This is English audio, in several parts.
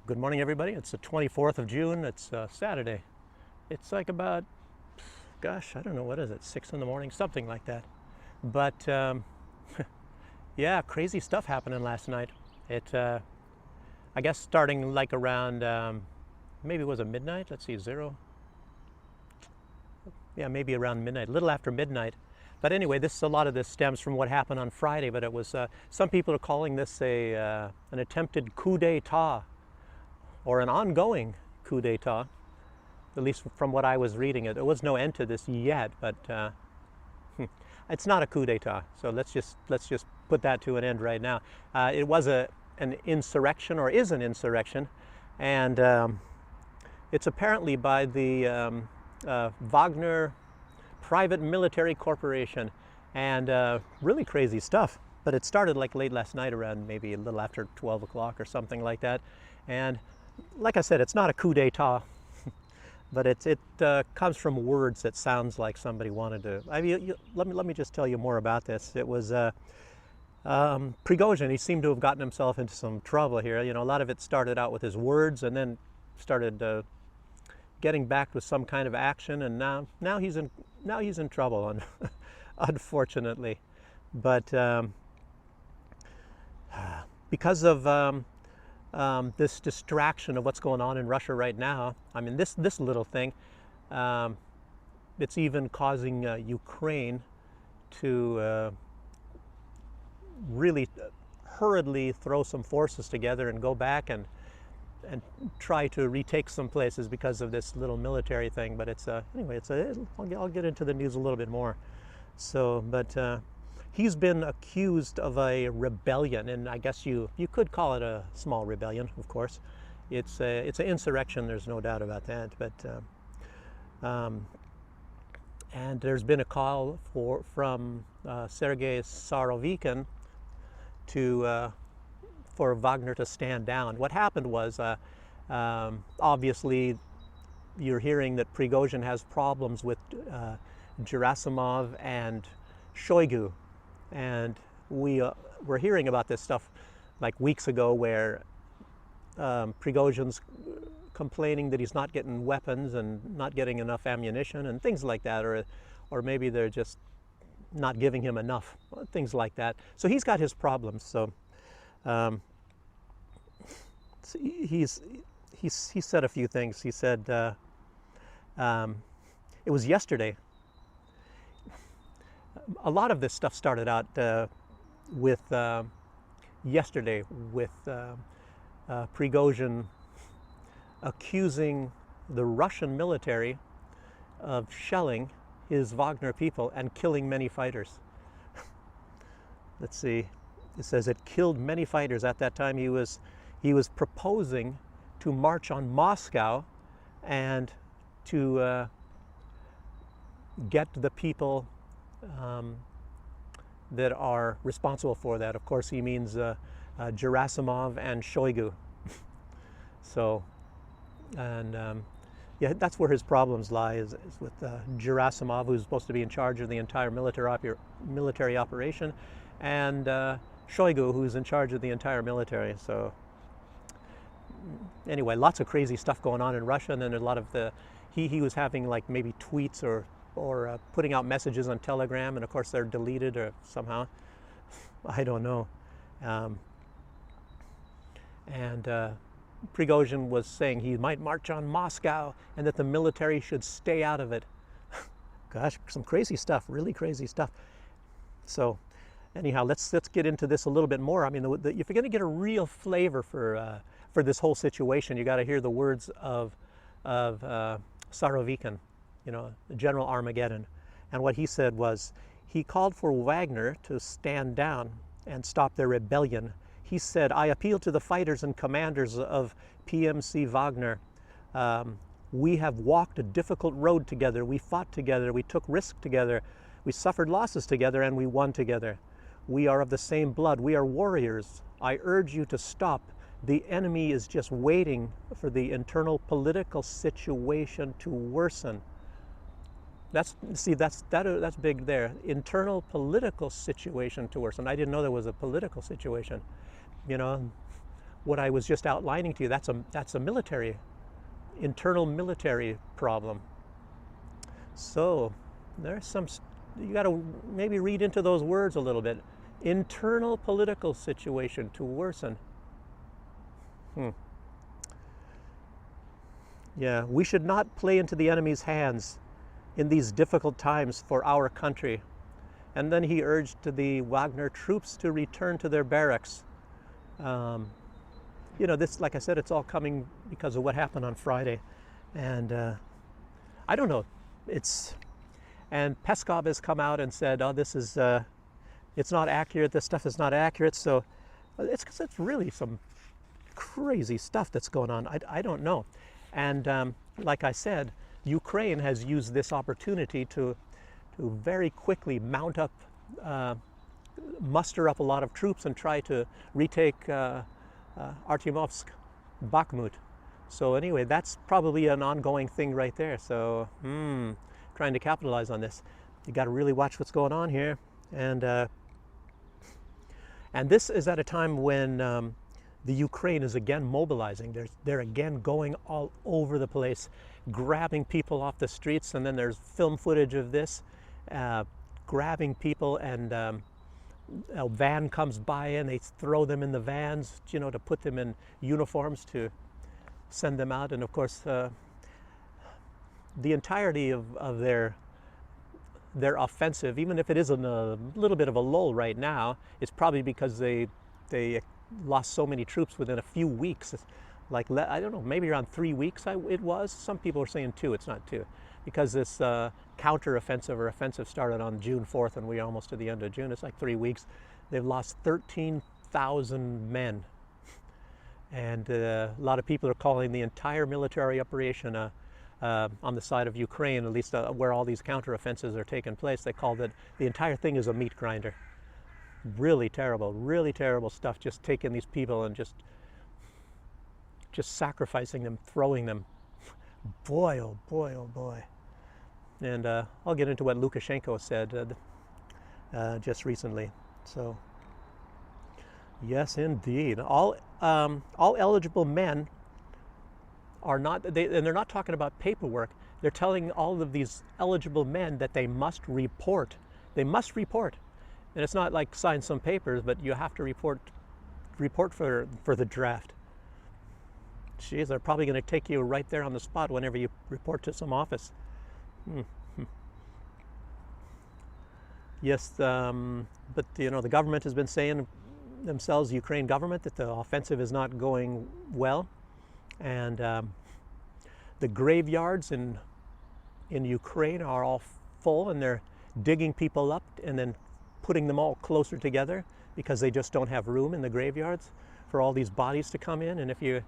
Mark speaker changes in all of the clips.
Speaker 1: Good morning, everybody. It's the 24th of June. It's Saturday. It's like about, gosh, I don't know, what is it, 6 in the morning, something like that. But yeah, crazy stuff happening last night. I guess starting like around, maybe it was a midnight. Let's see, zero. Yeah, maybe around midnight, a little after midnight. But anyway, a lot of this stems from what happened on Friday. But it was some people are calling this an attempted coup d'état, or an ongoing coup d'état, at least from what I was reading. There was no end to this yet, but it's not a coup d'état. So let's just put that to an end right now. It was an insurrection, or is an insurrection, and it's apparently by the Wagner private military corporation, and really crazy stuff. But it started like late last night, around maybe a little after 12 o'clock or something like that. And like I said, it's not a coup d'état, but it comes from words that sounds like somebody wanted to. I mean, let me just tell you more about this. It was Prigozhin. He seemed to have gotten himself into some trouble here. You know, a lot of it started out with his words, and then started getting back with some kind of action, and now he's in trouble, unfortunately. But because of this distraction of what's going on in Russia right now, I mean, this little thing, it's even causing Ukraine to really hurriedly throw some forces together and go back and try to retake some places because of this little military thing. But anyway, I'll get into the news a little bit more. So, but he's been accused of a rebellion, and I guess you could call it a small rebellion. Of course, it's an insurrection. There's no doubt about that. But and there's been a call from Sergei Surovikin for Wagner to stand down. What happened was, obviously, you're hearing that Prigozhin has problems with Gerasimov and Shoigu, and we're hearing about this stuff like weeks ago, where Prigozhin's complaining that he's not getting weapons and not getting enough ammunition and things like that, or maybe they're just not giving him enough, things like that. So he's got his problems. So he said a few things. He said it was yesterday. A lot of this stuff started out with yesterday, with Prigozhin accusing the Russian military of shelling his Wagner people and killing many fighters. Let's see. It says it killed many fighters. At that time, he was proposing to march on Moscow and to get the people that are responsible for that. Of course, he means Gerasimov and Shoigu. So, and yeah, that's where his problems lie, is with Gerasimov, who's supposed to be in charge of the entire military operation, and Shoigu, who's in charge of the entire military. So anyway, lots of crazy stuff going on in Russia, and then a lot of he was having like maybe tweets or putting out messages on Telegram, and of course they're deleted or somehow, I don't know. And Prigozhin was saying he might march on Moscow and that the military should stay out of it. Gosh, some crazy stuff, really crazy stuff. So anyhow, let's get into this a little bit more. I mean, if you're going to get a real flavor for this whole situation, you got to hear the words of Surovikin, you know, General Armageddon. And what he said was, he called for Wagner to stand down and stop their rebellion. He said, "I appeal to the fighters and commanders of PMC Wagner. We have walked a difficult road together. We fought together. We took risk together. We suffered losses together, and we won together. We are of the same blood. We are warriors. I urge you to stop. The enemy is just waiting for the internal political situation to worsen." That's big there. Internal political situation to worsen. I didn't know there was a political situation. You know, what I was just outlining to you, that's a internal military problem. So there's some, you got to maybe read into those words a little bit. Internal political situation to worsen. Yeah, we should not play into the enemy's hands in these difficult times for our country. And then he urged the Wagner troops to return to their barracks. This, like I said, it's all coming because of what happened on Friday. And I don't know. And Peskov has come out and said, oh, this is, it's not accurate. This stuff is not accurate. So it's really some crazy stuff that's going on. I don't know. And like I said, Ukraine has used this opportunity to very quickly muster up a lot of troops and try to retake Artyomovsk, Bakhmut. So anyway, that's probably an ongoing thing right there. So trying to capitalize on this. You got to really watch what's going on here. And this is at a time when the Ukraine is again mobilizing. They're again going all over the place, grabbing people off the streets, and then there's film footage of this, grabbing people, and a van comes by and they throw them in the vans, to put them in uniforms to send them out. And of course, the entirety of their offensive, even if it is in a little bit of a lull right now, it's probably because they lost so many troops within a few weeks. Like, I don't know, maybe around 3 weeks it was. Some people are saying 2, it's not 2. Because this counter-offensive or offensive started on June 4th and we're almost to the end of June. It's like 3 weeks. They've lost 13,000 men. And a lot of people are calling the entire military operation on the side of Ukraine, at least where all these counter-offensives are taking place, they call it, the entire thing is a meat grinder. Really terrible stuff, just taking these people and just sacrificing them, throwing them. Boy, oh boy, oh boy. And I'll get into what Lukashenko said just recently. So, yes, indeed. All eligible men are not, and they're not talking about paperwork. They're telling all of these eligible men that they must report. They must report. And it's not like sign some papers, but you have to report for the draft. Geez, they're probably going to take you right there on the spot whenever you report to some office. Yes, but the government has been saying themselves, Ukraine government, that the offensive is not going well, and the graveyards in Ukraine are all full, and they're digging people up and then putting them all closer together because they just don't have room in the graveyards for all these bodies to come in. And if you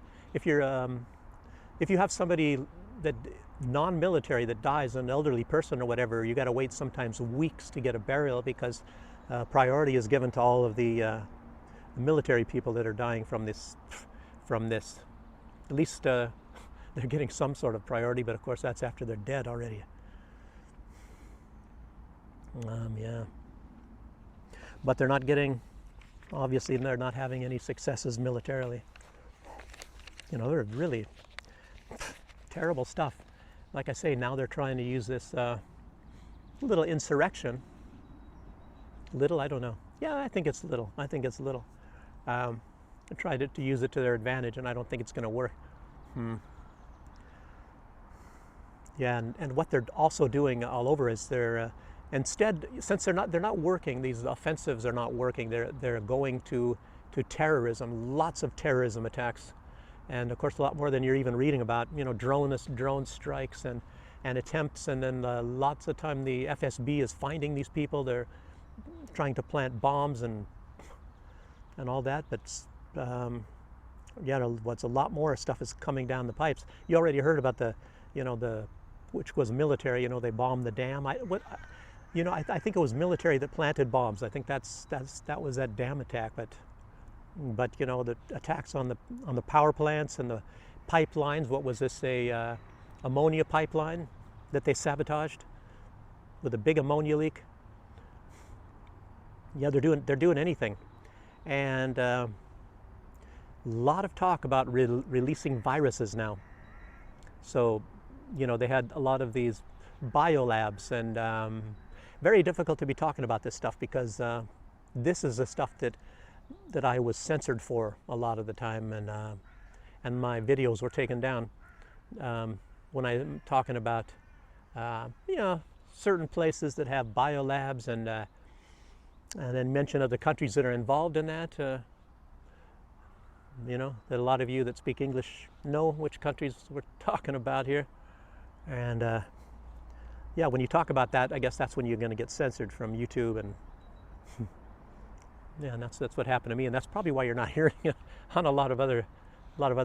Speaker 1: have somebody that non-military that dies, an elderly person or whatever, you got to wait sometimes weeks to get a burial because priority is given to all of the military people that are dying from this. At least they're getting some sort of priority, but of course that's after they're dead already. Yeah. But they're not getting, obviously they're not having any successes militarily. They're really terrible stuff. Like I say, now they're trying to use this little insurrection. Little, I don't know. Yeah, I think it's little. They tried to use it to their advantage, and I don't think it's going to work. Yeah, and what they're also doing all over is they're instead, since they're not working, these offensives are not working. They're going to terrorism, lots of terrorism attacks, and of course a lot more than you're even reading about. Drone strikes and attempts, and then lots of time the FSB is finding these people. They're trying to plant bombs and all that, but what's a lot more stuff is coming down the pipes. You already heard about the which was military. They bombed the dam. I think it was military that planted bombs. I think that was that dam attack. But the attacks on the power plants and the pipelines. What was this? A ammonia pipeline that they sabotaged with a big ammonia leak. Yeah, they're doing anything, and lot of talk about releasing viruses now. So, they had a lot of these biolabs, and very difficult to be talking about this stuff because this is the stuff that I was censored for a lot of the time, and my videos were taken down when I'm talking about certain places that have biolabs, and then mention other countries that are involved in that. That a lot of you that speak English know which countries we're talking about here. And when you talk about that, I guess that's when you're going to get censored from YouTube, and and that's what happened to me, and that's probably why you're not hearing it on a lot of other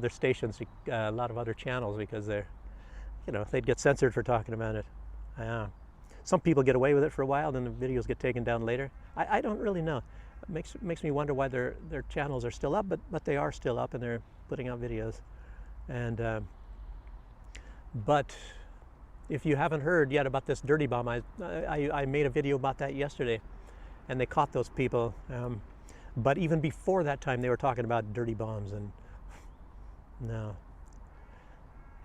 Speaker 1: stations, a lot of other channels, because they're, they'd get censored for talking about it. Some people get away with it for a while, then the videos get taken down later. I don't really know. It makes me wonder why their channels are still up, but they are still up, and they're putting out videos. And but if you haven't heard yet about this dirty bomb, I made a video about that yesterday, and they caught those people. But even before that time, they were talking about dirty bombs, and no.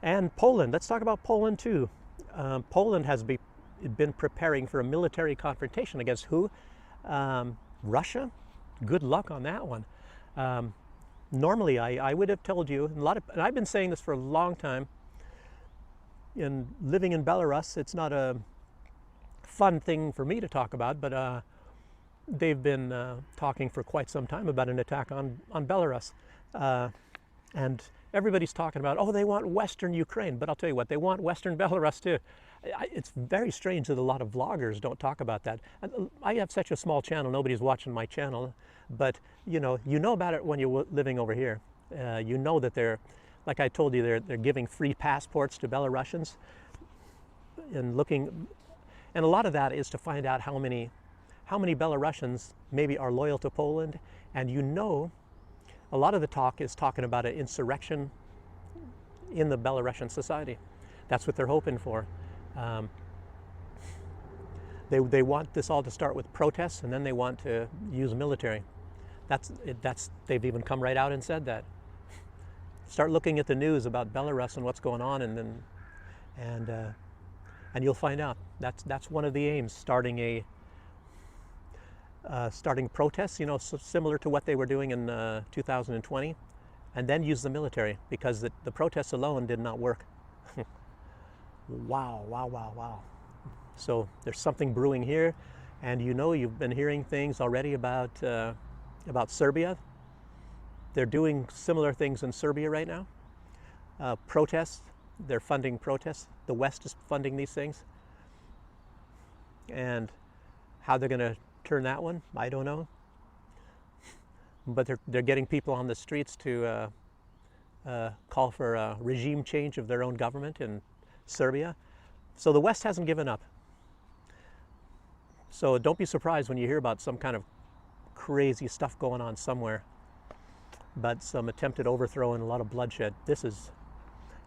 Speaker 1: And Poland. Let's talk about Poland too. Poland has been preparing for a military confrontation against who? Russia. Good luck on that one. Normally, I would have told you, and I've been saying this for a long time. In living in Belarus, it's not a fun thing for me to talk about, but they've been talking for quite some time about an attack on Belarus, and everybody's talking about, oh, they want Western Ukraine, but I'll tell you what, they want Western Belarus too. It's very strange that a lot of vloggers don't talk about that. I have such a small channel, nobody's watching my channel, but you know about it when you're living over here. You know that they're, like I told you, they're giving free passports to Belarusians, and a lot of that is to find out how many Belarusians maybe are loyal to Poland, and a lot of the talk is talking about an insurrection in the Belarusian society. That's what they're hoping for. They want this all to start with protests, and then they want to use military. They've even come right out and said that. Start looking at the news about Belarus and what's going on, and you'll find out. That's one of the aims, starting protests, similar to what they were doing in 2020, and then use the military, because the protests alone did not work. Wow. So there's something brewing here, and you've been hearing things already about Serbia. They're doing similar things in Serbia right now. Protests, they're funding protests. The West is funding these things. And how they're going to turn that one, I don't know. But they're getting people on the streets to call for a regime change of their own government in Serbia. So the West hasn't given up. So don't be surprised when you hear about some kind of crazy stuff going on somewhere, but some attempted overthrow and a lot of bloodshed. This is,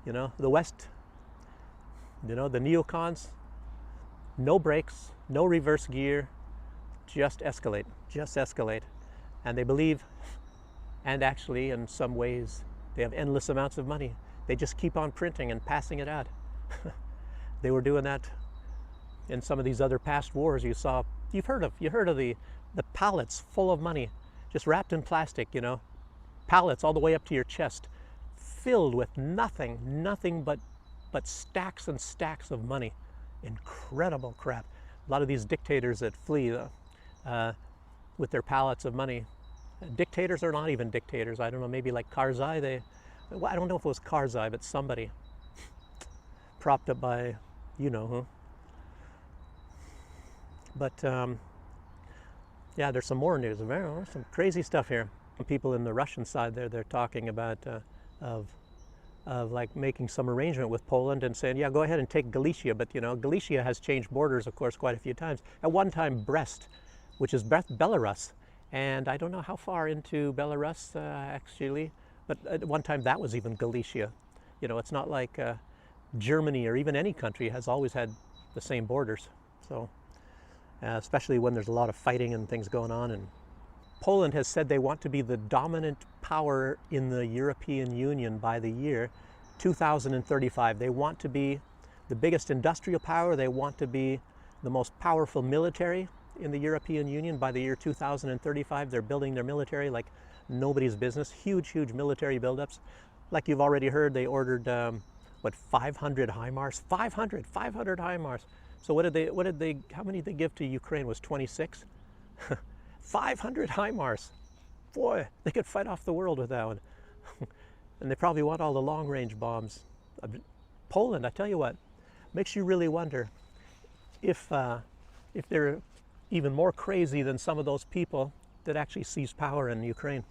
Speaker 1: the West, the neocons, no brakes, no reverse gear, just escalate. And they believe, and actually in some ways, they have endless amounts of money. They just keep on printing and passing it out. They were doing that in some of these other past wars. You've heard of the pallets full of money, just wrapped in plastic, pallets all the way up to your chest, filled with nothing but stacks and stacks of money. Incredible crap. A lot of these dictators that flee with their pallets of money. Dictators are not even dictators. I don't know, maybe like Karzai. I don't know if it was Karzai, but somebody propped up by who. But there's some more news. There's some crazy stuff here. People in the Russian side there, they're talking about of like making some arrangement with Poland and saying, yeah, go ahead and take Galicia. But Galicia has changed borders, of course, quite a few times. At one time, Brest, which is Belarus, and I don't know how far into Belarus actually, but at one time that was even Galicia. It's not like Germany or even any country has always had the same borders. So especially when there's a lot of fighting and things going on in Poland has said they want to be the dominant power in the European Union by the year 2035. They want to be the biggest industrial power. They want to be the most powerful military in the European Union by the year 2035. They're building their military like nobody's business. Huge, huge military buildups. Like you've already heard, they ordered, 500 HIMARS? 500 HIMARS. So how many did they give to Ukraine? Was 26? 500 HIMARS. Boy, they could fight off the world with that one. And they probably want all the long-range bombs. Poland, I tell you what, makes you really wonder if they're even more crazy than some of those people that actually seized power in Ukraine.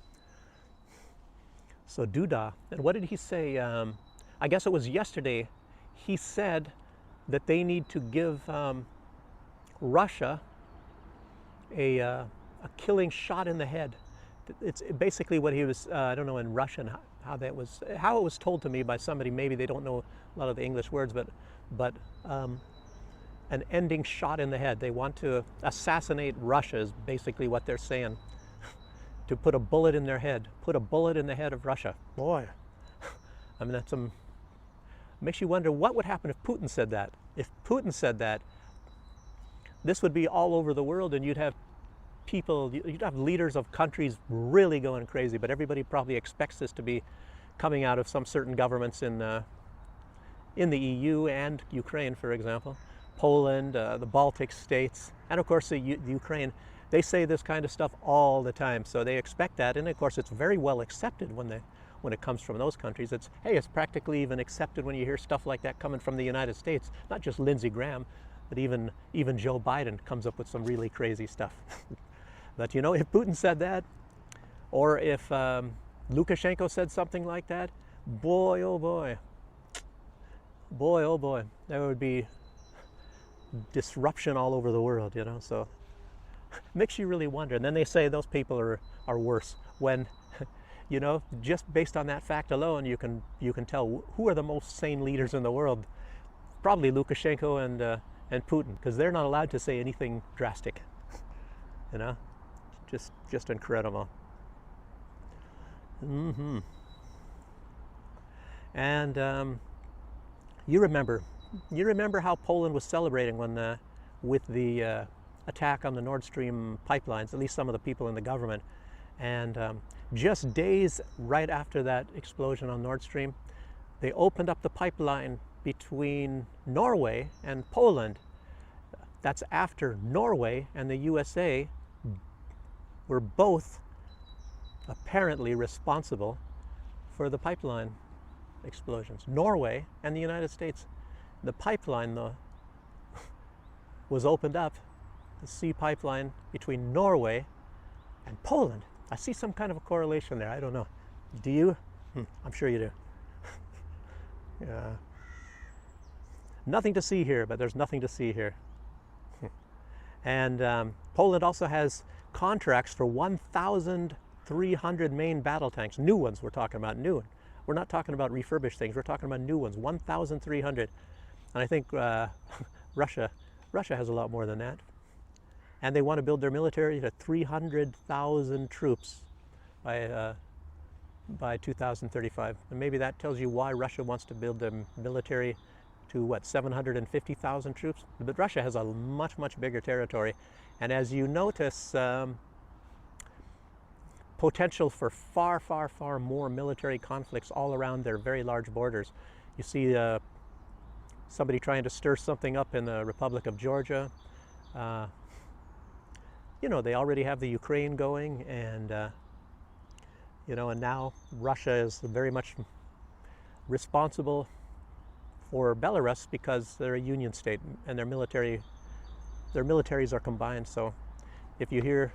Speaker 1: So Duda, and what did he say? I guess it was yesterday. He said that they need to give Russia a killing shot in the head. It's basically what he was. I don't know in Russian how it was told to me by somebody. Maybe they don't know a lot of the English words, but an ending shot in the head. They want to assassinate Russia is basically what they're saying. To put a bullet in their head. Put a bullet in the head of Russia. Boy, I mean, that's makes you wonder what would happen if Putin said that. If Putin said that, this would be all over the world, and you'd have leaders of countries really going crazy, but everybody probably expects this to be coming out of some certain governments in the EU and Ukraine, for example. Poland, the Baltic states, and of course the Ukraine. They say this kind of stuff all the time, so they expect that, and of course it's very well accepted when it comes from those countries. It's practically even accepted when you hear stuff like that coming from the United States. Not just Lindsey Graham, but even Joe Biden comes up with some really crazy stuff. But you know, if Putin said that, or if Lukashenko said something like that, boy oh boy, there would be disruption all over the world, you know. So makes you really wonder. And then they say those people are worse when, you know, just based on that fact alone, you can tell who are the most sane leaders in the world. Probably Lukashenko and Putin, because they're not allowed to say anything drastic. You know, just incredible. And you remember how Poland was celebrating when with the attack on the Nord Stream pipelines, at least some of the people in the government. And just days right after that explosion on Nord Stream, they opened up the pipeline between Norway and Poland. That's after Norway and the USA were both apparently responsible for the pipeline explosions. Norway and the United States. The pipeline, though, was opened up, the sea pipeline between Norway and Poland. I see some kind of a correlation there. I don't know. Do you? I'm sure you do. Yeah. Nothing to see here, but there's nothing to see here. And Poland also has contracts for 1,300 main battle tanks. New ones we're talking about, new. We're not talking about refurbished things. We're talking about new ones, 1,300. And I think Russia has a lot more than that. And they want to build their military to 300,000 troops by 2035. And maybe that tells you why Russia wants to build their military to, what, 750,000 troops? But Russia has a much, much bigger territory. And as you notice, potential for far, far, far more military conflicts all around their very large borders. You see somebody trying to stir something up in the Republic of Georgia. You know, they already have the Ukraine going, and you know, and now Russia is very much responsible for Belarus because they're a union state and their militaries are combined. So if you hear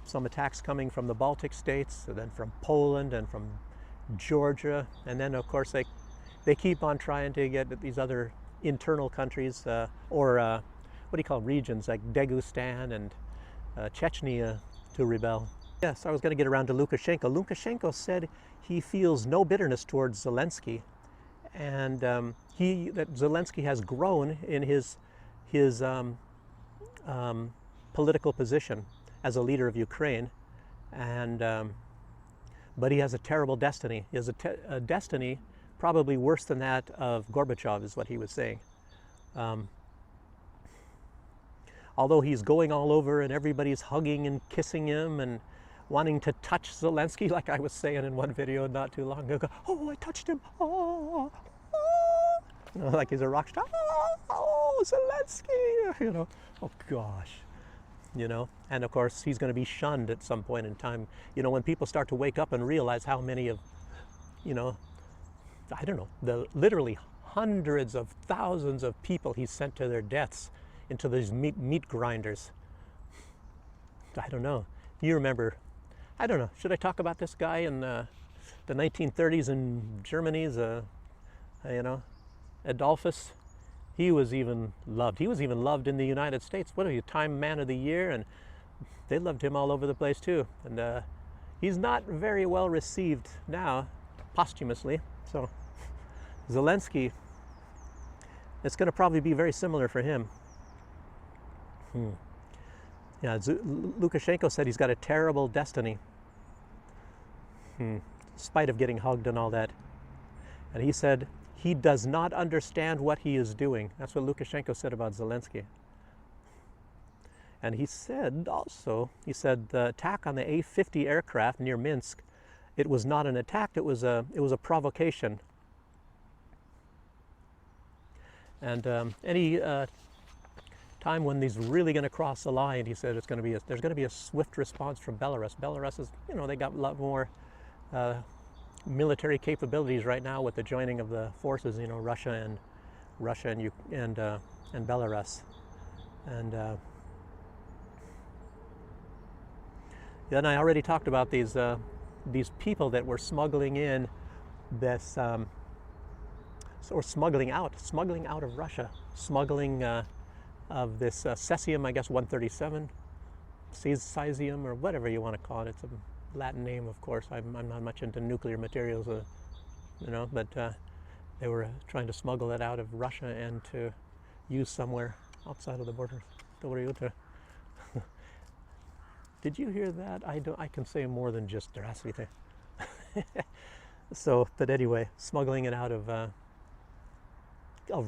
Speaker 1: some attacks coming from the Baltic states, and then from Poland and from Georgia, and then of course they keep on trying to get these other internal countries or what do you call regions like Dagestan and Chechnya to rebel. Yes, I was going to get around to Lukashenko. Lukashenko said he feels no bitterness towards Zelensky, and that Zelensky has grown in his political position as a leader of Ukraine, and but he has a terrible destiny. He has a destiny probably worse than that of Gorbachev, is what he was saying. Although he's going all over and everybody's hugging and kissing him and wanting to touch Zelensky, like I was saying in one video not too long ago. Oh, I touched him. Oh, oh. You know, like he's a rock star. Oh, Zelensky. You know, oh gosh. You know, and of course he's going to be shunned at some point in time. You know, when people start to wake up and realize how many of, you know, I don't know, the literally hundreds of thousands of people he's sent to their deaths into these meat grinders. I don't know. You remember, I don't know, should I talk about this guy in the 1930s in Germany's, you know, Adolphus? He was even loved. He was even loved in the United States. What are you, Time Man of the Year? And they loved him all over the place too. And he's not very well received now, posthumously. So Zelensky, it's going to probably be very similar for him. Yeah, Lukashenko said he's got a terrible destiny, in spite of getting hugged and all that. And he said he does not understand what he is doing. That's what Lukashenko said about Zelensky. And he said also, he said the attack on the A-50 aircraft near Minsk, it was not an attack, it was a provocation. And any time when he's really going to cross the line, he said it's going to be there's going to be a swift response from Belarus. Belarus is, you know, they got a lot more military capabilities right now with the joining of the forces. You know, Russia and Belarus, and then I already talked about these people that were smuggling in this or smuggling out of Russia, smuggling of this cesium, I guess 137, cesium, or whatever you want to call it. It's a Latin name, of course. I'm not much into nuclear materials, you know, but they were trying to smuggle it out of Russia and to use somewhere outside of the borders. Did you hear that? I can say more than just Здравствуйте. So, but anyway, smuggling it out of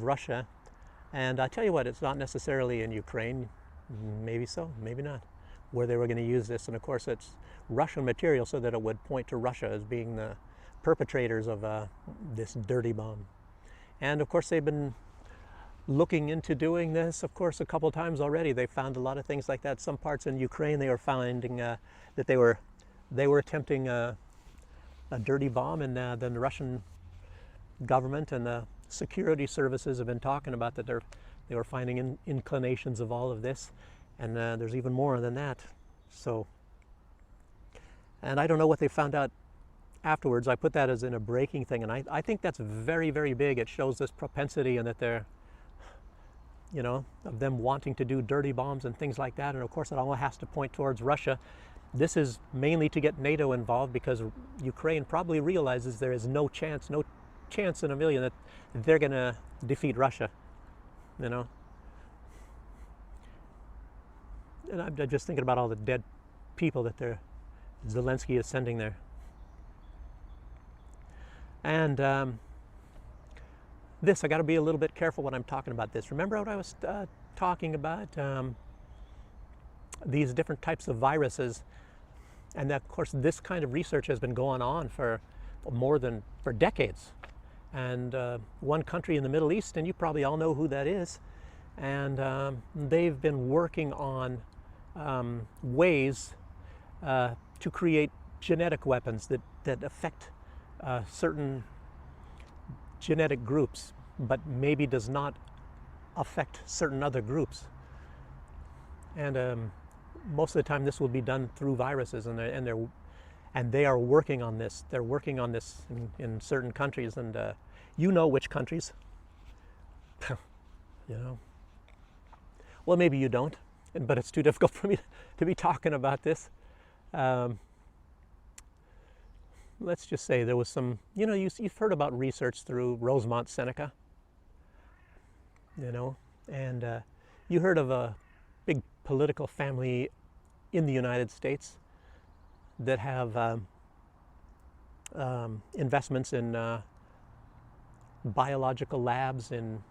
Speaker 1: Russia. And I tell you what, it's not necessarily in Ukraine, maybe so, maybe not, where they were going to use this. And of course, it's Russian material, so that it would point to Russia as being the perpetrators of this dirty bomb. And of course, they've been looking into doing this, of course, a couple times already. They found a lot of things like that. Some parts in Ukraine, they were finding that they were attempting a dirty bomb, and then the Russian government and the security services have been talking about that they were finding inclinations of all of this, and there's even more than that. So, and I don't know what they found out afterwards. I put that as in a breaking thing, and I think that's very, very big. It shows this propensity, and that they're, you know, of them wanting to do dirty bombs and things like that. And of course, it all has to point towards Russia. This is mainly to get NATO involved, because Ukraine probably realizes there is no chance in a million that they're going to defeat Russia, you know. And I'm just thinking about all the dead people that Zelensky is sending there. And this, I got to be a little bit careful when I'm talking about this. Remember what I was talking about? These different types of viruses, and that, of course, this kind of research has been going on for decades. And one country in the Middle East, and you probably all know who that is, and they've been working on ways to create genetic weapons that affect certain genetic groups, but maybe does not affect certain other groups. And most of the time this will be done through viruses, and they are working on this. They're working on this in certain countries, and you know which countries. You know. Well, maybe you don't, but it's too difficult for me to be talking about this. Let's just say there was some, you know, you've heard about research through Rosemont Seneca, you know, and you heard of a big political family in the United States that have investments in biological labs in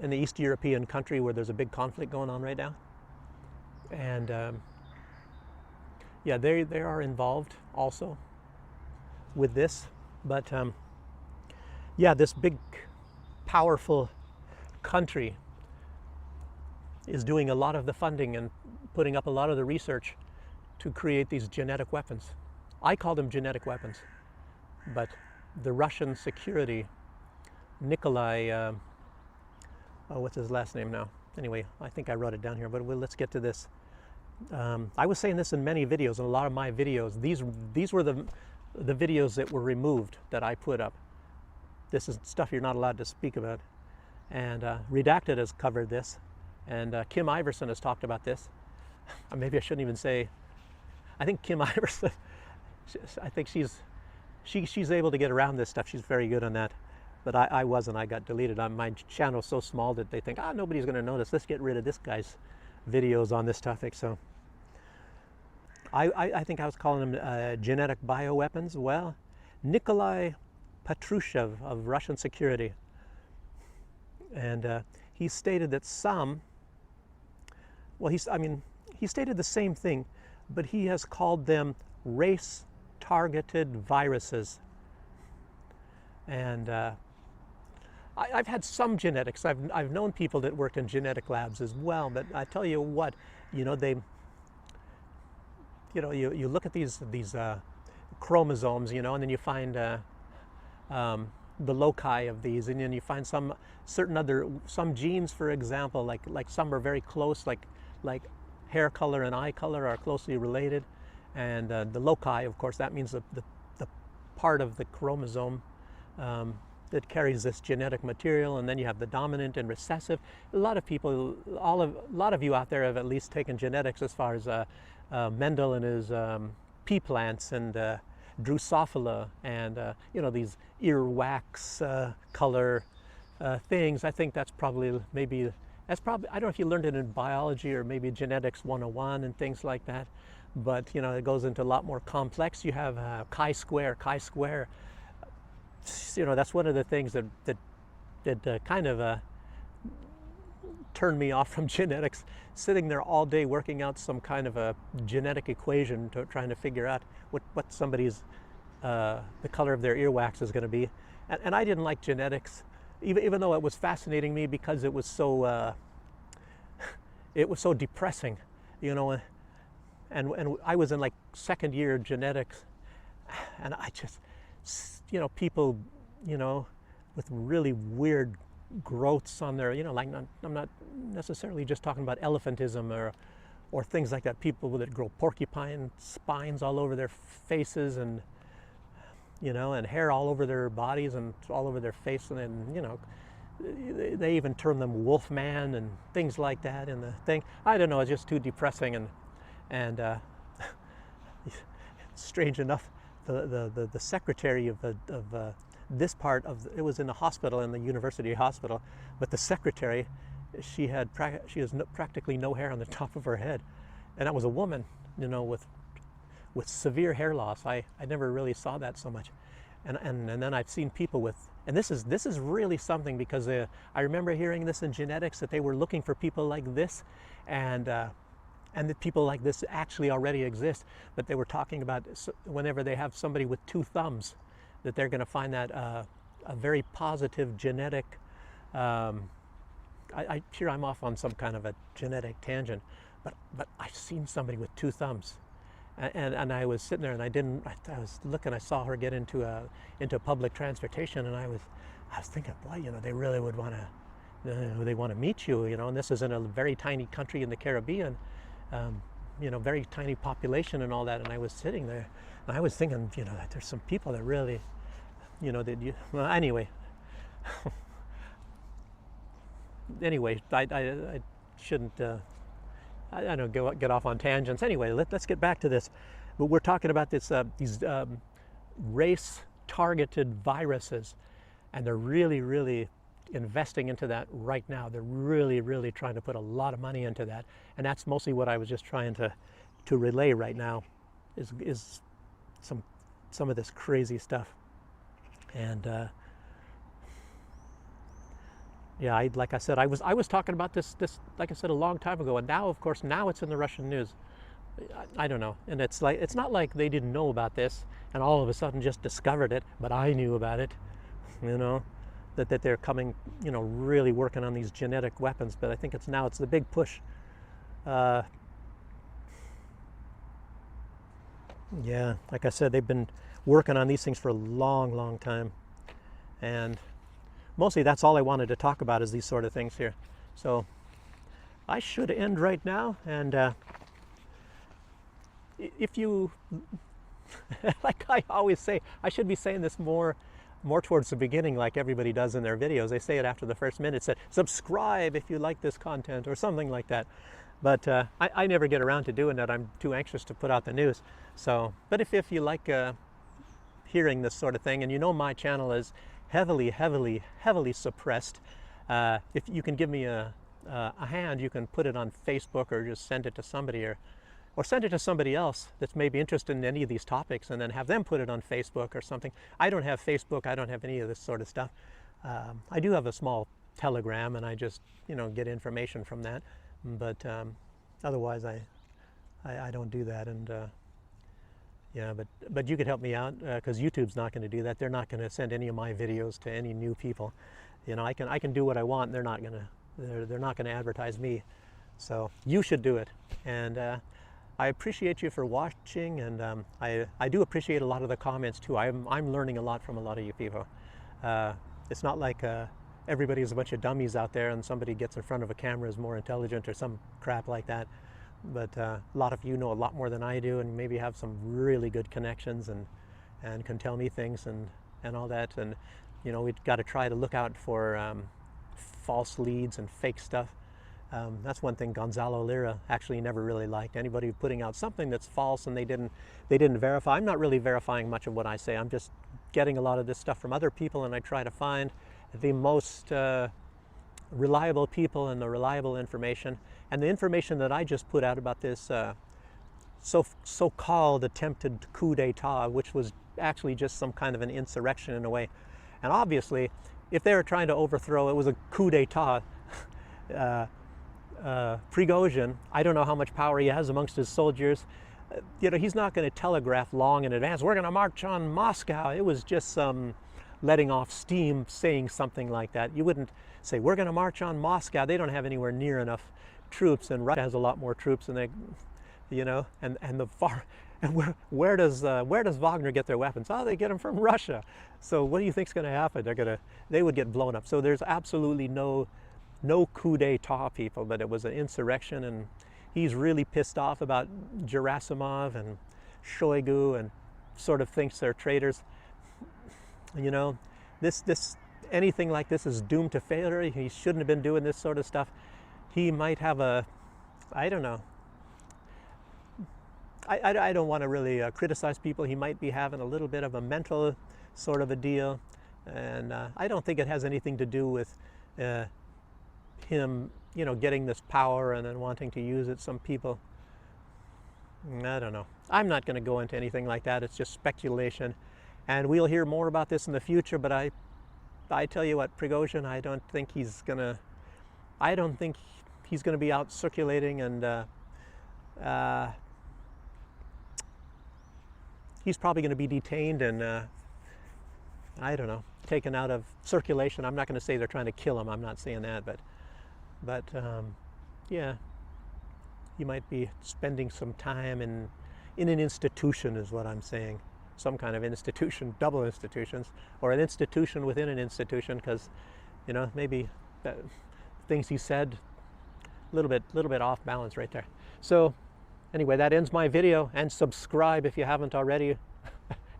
Speaker 1: the East European country where there's a big conflict going on right now. And yeah, they are involved also with this. But yeah, this big, powerful country is doing a lot of the funding and putting up a lot of the research to create these genetic weapons. I call them genetic weapons, but the Russian security, Nikolai, what's his last name now? Anyway, I think I wrote it down here, but let's get to this. I was saying this in many videos, in a lot of my videos. These were the videos that were removed that I put up. This is stuff you're not allowed to speak about. And Redacted has covered this, and Kim Iverson has talked about this. Maybe I shouldn't even say. I think Kim Iverson. I think she's able to get around this stuff. She's very good on that. But I wasn't. I got deleted. My channel's so small that they think, nobody's going to notice. Let's get rid of this guy's videos on this topic. So I think I was calling them genetic bioweapons. Well, Nikolai Patrushev of Russian security. And he stated that some, well, he stated the same thing, but he has called them race-targeted viruses. And I've had some genetics. I've known people that worked in genetic labs as well, but I tell you what, you look at these chromosomes, and then you find the loci of these, and then you find some genes, for example, like some are very close, like hair color and eye color are closely related, and the loci, of course, that means the part of the chromosome that carries this genetic material, and then you have the dominant and recessive. A lot of people, a lot of you out there have at least taken genetics as far as Mendel and his pea plants and Drosophila and these earwax color things. I think that's probably I don't know if you learned it in biology or maybe genetics 101 and things like that, but it goes into a lot more complex. You have chi-square. That's one of the things that kind of turned me off from genetics, sitting there all day working out some kind of a genetic equation trying to figure out what somebody's the color of their earwax is going to be. And I didn't like genetics, even though it was fascinating me because it was so depressing, and I was in like second year genetics, and I just, people, with really weird growths on their, I'm not necessarily just talking about elephantism or things like that. People that grow porcupine spines all over their faces and hair all over their bodies and all over their face, and then they even term them wolfman and things like that in the thing. I don't know, it's just too depressing, and strange enough, the secretary of this part of it was in a hospital, in the university hospital, but the secretary, she has practically no hair on the top of her head, and that was a woman, with severe hair loss. I never really saw that so much, and then I've seen people with, and this is really something, because I remember hearing this in genetics, that they were looking for people like this, and that people like this actually already exist, but they were talking about whenever they have somebody with two thumbs, that they're going to find that a very positive genetic. Here I'm off on some kind of a genetic tangent, but I've seen somebody with two thumbs, and I was sitting there, and I was looking. I saw her get into public transportation, and I was thinking, boy, they really would want to. They want to meet you, and this is in a very tiny country in the Caribbean, very tiny population and all that. And I was sitting there, and I was thinking, that there's some people that really, well, anyway. Anyway, I shouldn't, I don't get off on tangents. Anyway, let's get back to this. But we're talking about these race-targeted viruses, and they're really, really investing into that right now. They're really, really trying to put a lot of money into that, and that's mostly what I was just trying to relay right now. is some of this crazy stuff. And yeah, like I said, I was talking about this like I said a long time ago, and now of course now it's in the Russian news. I don't know, and it's not like they didn't know about this and all of a sudden just discovered it, but I knew about it, you know, that they're coming, you know, really working on these genetic weapons. But I think it's the big push. Yeah, like I said, they've been working on these things for a long time, and mostly that's all I wanted to talk about is these sort of things here. So I should end right now, and if you like I always say, I should be saying this more towards the beginning, like everybody does in their videos. They say it after the first minute, said subscribe if you like this content or something like that. But I never get around to doing that. I'm too anxious to put out the news. So, but if you like hearing this sort of thing, and you know my channel is heavily suppressed, if you can give me a hand, you can put it on Facebook or just send it to somebody, or send it to somebody else that's maybe interested in any of these topics, and then have them put it on Facebook or something. I don't have Facebook. I don't have any of this sort of stuff. I do have a small Telegram, and I just, you know, get information from that. But otherwise, I don't do that. And yeah, but you could help me out, because YouTube's not going to do that. They're not going to send any of my videos to any new people. You know, I can do what I want. They're not going to advertise me. So you should do it. And I appreciate you for watching, and I do appreciate a lot of the comments too. I'm learning a lot from a lot of you people. It's not like everybody's a bunch of dummies out there and somebody gets in front of a camera is more intelligent or some crap like that. But a lot of you know a lot more than I do, and maybe have some really good connections and can tell me things and all that. And you know, we've got to try to look out for false leads and fake stuff. That's one thing Gonzalo Lira actually never really liked. Anybody putting out something that's false and they didn't verify. I'm not really verifying much of what I say. I'm just getting a lot of this stuff from other people, and I try to find the most reliable people and the reliable information. And the information that I just put out about this so-called attempted coup d'etat, which was actually just some kind of an insurrection in a way. And obviously, if they were trying to overthrow, it was a coup d'etat. Prigozhin, I don't know how much power he has amongst his soldiers. You know, he's not going to telegraph long in advance, we're going to march on Moscow. It was just some letting off steam saying something like that. You wouldn't say, we're going to march on Moscow. They don't have anywhere near enough troops, and Russia has a lot more troops, and they, you know, and where does Wagner get their weapons? Oh, they get them from Russia. So what do you think's going to happen? They would get blown up. So there's absolutely no coup d'etat, people, but it was an insurrection, and he's really pissed off about Gerasimov and Shoigu, and sort of thinks they're traitors. You know, anything like this is doomed to failure. He shouldn't have been doing this sort of stuff. He might have I don't know. I don't want to really criticize people. He might be having a little bit of a mental sort of a deal, and I don't think it has anything to do with him, you know, getting this power and then wanting to use it. Some people, I don't know. I'm not going to go into anything like that. It's just speculation, and we'll hear more about this in the future. But I tell you what, Prigozhin, I don't think he's gonna be out circulating, and he's probably going to be detained and I don't know, taken out of circulation. I'm not going to say they're trying to kill him. I'm not saying that, but yeah, he might be spending some time in an institution, is what I'm saying. Some kind of institution, double institutions, or an institution within an institution, because, you know, maybe things he said a little bit off balance right there. So anyway, that ends my video, and subscribe if you haven't already,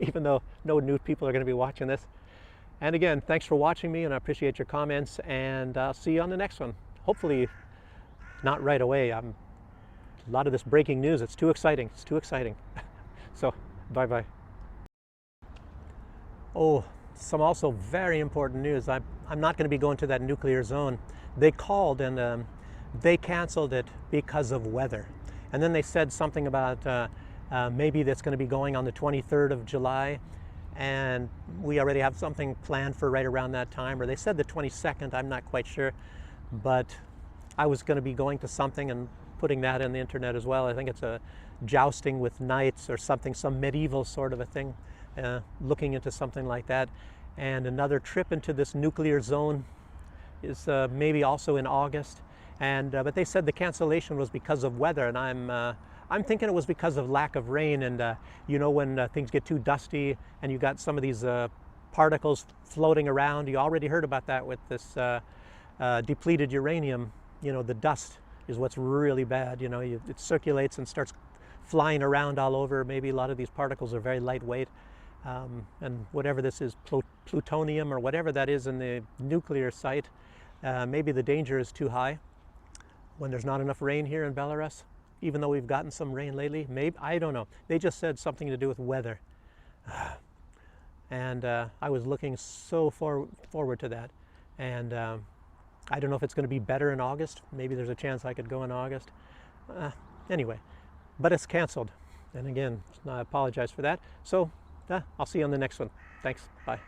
Speaker 1: even though no new people are going to be watching this. And again, thanks for watching me, and I appreciate your comments, and I'll see you on the next one. Hopefully not right away. A lot of this breaking news, it's too exciting. It's too exciting. So, bye-bye. Oh, some also very important news. I'm not going to be going to that nuclear zone. They called, and they canceled it because of weather. And then they said something about Maybe that's going to be going on the 23rd of July, and we already have something planned for right around that time, or they said the 22nd, I'm not quite sure, but I was going to be going to something and putting that on the internet as well. I think it's a jousting with knights or something, some medieval sort of a thing, looking into something like that. And another trip into this nuclear zone is maybe also in August. And but they said the cancellation was because of weather, and I'm thinking it was because of lack of rain. And you know, when things get too dusty and you got some of these particles floating around, you already heard about that with this depleted uranium. You know, the dust is what's really bad. You know, it circulates and starts flying around all over. Maybe a lot of these particles are very lightweight. And whatever this is, plutonium or whatever that is in the nuclear site, maybe the danger is too high when there's not enough rain here in Belarus, even though we've gotten some rain lately. Maybe, I don't know. They just said something to do with weather. And I was looking so forward to that. And I don't know if it's going to be better in August. Maybe there's a chance I could go in August. Anyway, but it's canceled. And again, I apologize for that. So I'll see you on the next one. Thanks. Bye.